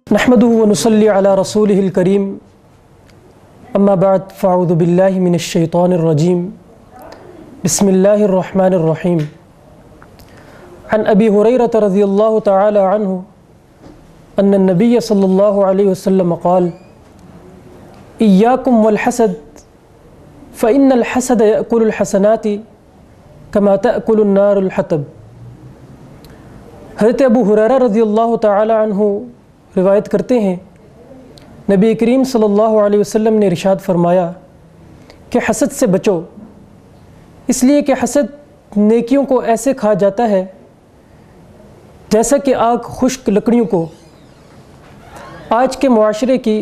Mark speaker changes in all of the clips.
Speaker 1: نحمده ونصلي على رسوله الكريم اما بعد فاعوذ بالله من الشيطان الرجيم بسم الله الرحمن الرحيم عن ابي هريرة رضي الله تعالى عنه ان النبي صلى الله عليه وسلم قال اياكم والحسد فان الحسد يأكل الحسنات كما تأكل النار الحطب۔ حضرت ابو ہریرہ رضی اللہ تعالی عنہ روایت کرتے ہیں، نبی کریم صلی اللہ علیہ وسلم نے ارشاد فرمایا کہ حسد سے بچو، اس لیے کہ حسد نیکیوں کو ایسے کھا جاتا ہے جیسا کہ آگ خشک لکڑیوں کو۔ آج کے معاشرے کی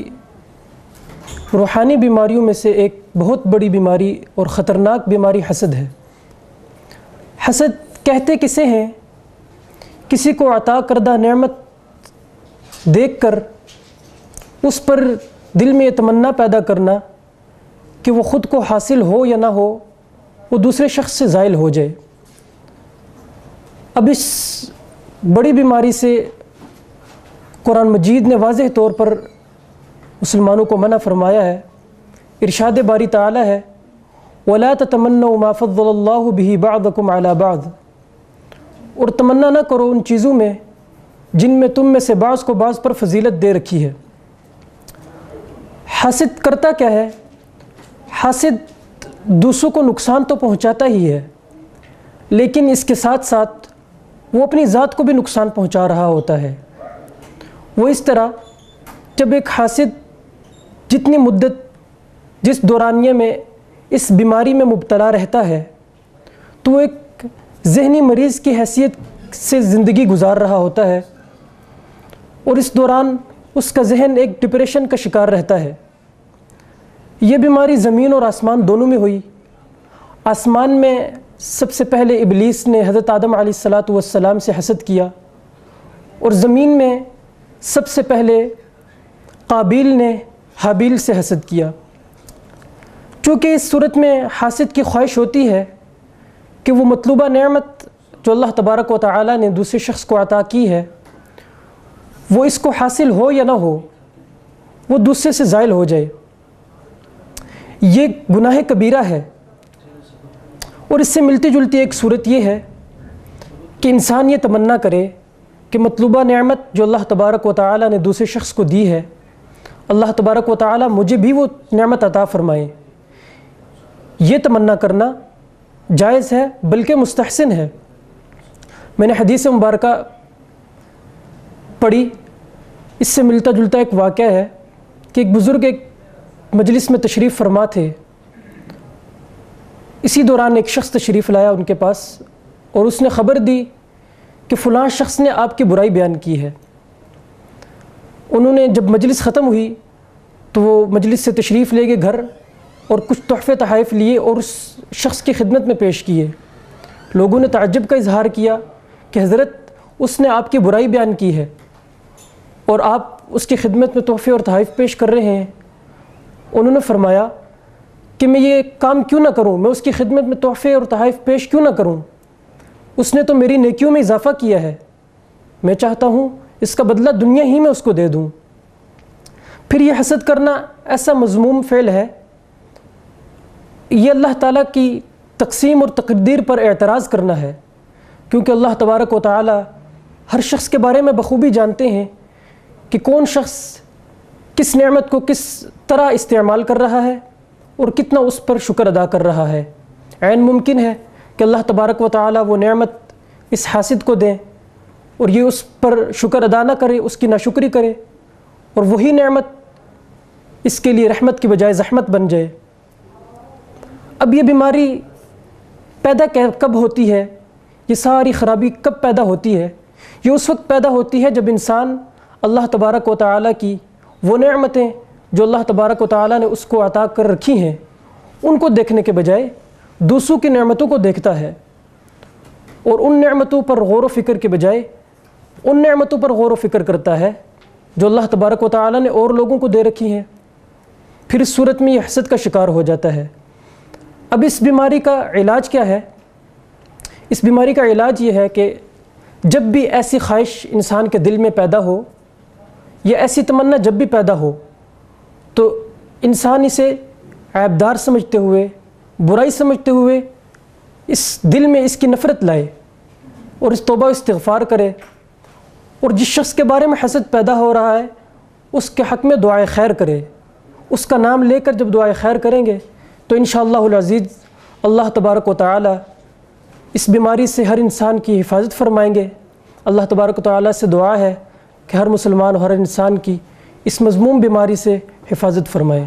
Speaker 1: روحانی بیماریوں میں سے ایک بہت بڑی بیماری اور خطرناک بیماری حسد ہے۔ حسد کہتے کسے ہیں؟ کسی کو عطا کردہ نعمت دیکھ کر اس پر دل میں یہ تمنا پیدا کرنا کہ وہ خود کو حاصل ہو یا نہ ہو، وہ دوسرے شخص سے زائل ہو جائے۔ اب اس بڑی بیماری سے قرآن مجید نے واضح طور پر مسلمانوں کو منع فرمایا ہے۔ ارشاد باری تعالی ہے وَلَا تَتَمَنَّوْا مَا فَضَّلَ اللَّهُ بِهِ بَعْضَكُمْ عَلَى بَعْضٍ، اور تمنا نہ کرو ان چیزوں میں جن میں تم میں سے بعض کو بعض پر فضیلت دے رکھی ہے۔ حاسد کرتا کیا ہے؟ حاسد دوسروں کو نقصان تو پہنچاتا ہی ہے، لیکن اس کے ساتھ ساتھ وہ اپنی ذات کو بھی نقصان پہنچا رہا ہوتا ہے۔ وہ اس طرح جب ایک حاسد جتنی مدت جس دورانیے میں اس بیماری میں مبتلا رہتا ہے تو وہ ایک ذہنی مریض کی حیثیت سے زندگی گزار رہا ہوتا ہے، اور اس دوران اس کا ذہن ایک ڈپریشن کا شکار رہتا ہے۔ یہ بیماری زمین اور آسمان دونوں میں ہوئی۔ آسمان میں سب سے پہلے ابلیس نے حضرت آدم علیہ السلام سے حسد کیا، اور زمین میں سب سے پہلے قابیل نے حابیل سے حسد کیا۔ چونکہ اس صورت میں حاسد کی خواہش ہوتی ہے کہ وہ مطلوبہ نعمت جو اللہ تبارک و تعالی نے دوسرے شخص کو عطا کی ہے، وہ اس کو حاصل ہو یا نہ ہو، وہ دوسرے سے زائل ہو جائے۔ یہ گناہ کبیرہ ہے، اور اس سے ملتی جلتی ایک صورت یہ ہے کہ انسان یہ تمنا کرے کہ مطلوبہ نعمت جو اللہ تبارک و تعالی نے دوسرے شخص کو دی ہے، اللہ تبارک و تعالی مجھے بھی وہ نعمت عطا فرمائے۔ یہ تمنا کرنا جائز ہے، بلکہ مستحسن ہے۔ میں نے حدیث مبارکہ پڑھی، اس سے ملتا جلتا ایک واقعہ ہے کہ ایک بزرگ ایک مجلس میں تشریف فرما تھے۔ اسی دوران ایک شخص تشریف لایا ان کے پاس، اور اس نے خبر دی کہ فلاں شخص نے آپ کی برائی بیان کی ہے۔ انہوں نے جب مجلس ختم ہوئی تو وہ مجلس سے تشریف لے گئے گھر، اور کچھ تحفے تحائف لیے اور اس شخص کی خدمت میں پیش کیے۔ لوگوں نے تعجب کا اظہار کیا کہ حضرت اس نے آپ کی برائی بیان کی ہے اور آپ اس کی خدمت میں تحفے اور تحائف پیش کر رہے ہیں۔ انہوں نے فرمایا کہ میں یہ کام کیوں نہ کروں، میں اس کی خدمت میں تحفے اور تحائف پیش کیوں نہ کروں، اس نے تو میری نیکیوں میں اضافہ کیا ہے، میں چاہتا ہوں اس کا بدلہ دنیا ہی میں اس کو دے دوں۔ پھر یہ حسد کرنا ایسا مذموم فعل ہے، یہ اللہ تعالیٰ کی تقسیم اور تقدیر پر اعتراض کرنا ہے، کیونکہ اللہ تبارک و تعالی ہر شخص کے بارے میں بخوبی جانتے ہیں کہ کون شخص کس نعمت کو کس طرح استعمال کر رہا ہے اور کتنا اس پر شکر ادا کر رہا ہے۔ عین ممکن ہے کہ اللہ تبارک و تعالی وہ نعمت اس حاسد کو دیں اور یہ اس پر شکر ادا نہ کرے، اس کی ناشکری کرے، اور وہی نعمت اس کے لیے رحمت کی بجائے زحمت بن جائے۔ اب یہ بیماری پیدا کب ہوتی ہے؟ یہ ساری خرابی کب پیدا ہوتی ہے؟ یہ اس وقت پیدا ہوتی ہے جب انسان اللہ تبارک و تعالی کی وہ نعمتیں جو اللہ تبارک و تعالی نے اس کو عطا کر رکھی ہیں، ان کو دیکھنے کے بجائے دوسروں کی نعمتوں کو دیکھتا ہے، اور ان نعمتوں پر غور و فکر کے بجائے ان نعمتوں پر غور و فکر کرتا ہے جو اللہ تبارک و تعالی نے اور لوگوں کو دے رکھی ہیں۔ پھر اس صورت میں یہ حسد کا شکار ہو جاتا ہے۔ اب اس بیماری کا علاج کیا ہے؟ اس بیماری کا علاج یہ ہے کہ جب بھی ایسی خواہش انسان کے دل میں پیدا ہو یہ ایسی تمنا جب بھی پیدا ہو تو انسان اسے عیبدار سمجھتے ہوئے، برائی سمجھتے ہوئے اس دل میں اس کی نفرت لائے اور اس توبہ و استغفار کرے، اور جس شخص کے بارے میں حسد پیدا ہو رہا ہے اس کے حق میں دعائے خیر کرے۔ اس کا نام لے کر جب دعائے خیر کریں گے تو انشاءاللہ العزیز اللہ تبارک و تعالی اس بیماری سے ہر انسان کی حفاظت فرمائیں گے۔ اللہ تبارک و تعالی سے دعا ہے کہ ہر مسلمان اور ہر انسان کی اس مذموم بیماری سے حفاظت فرمائے۔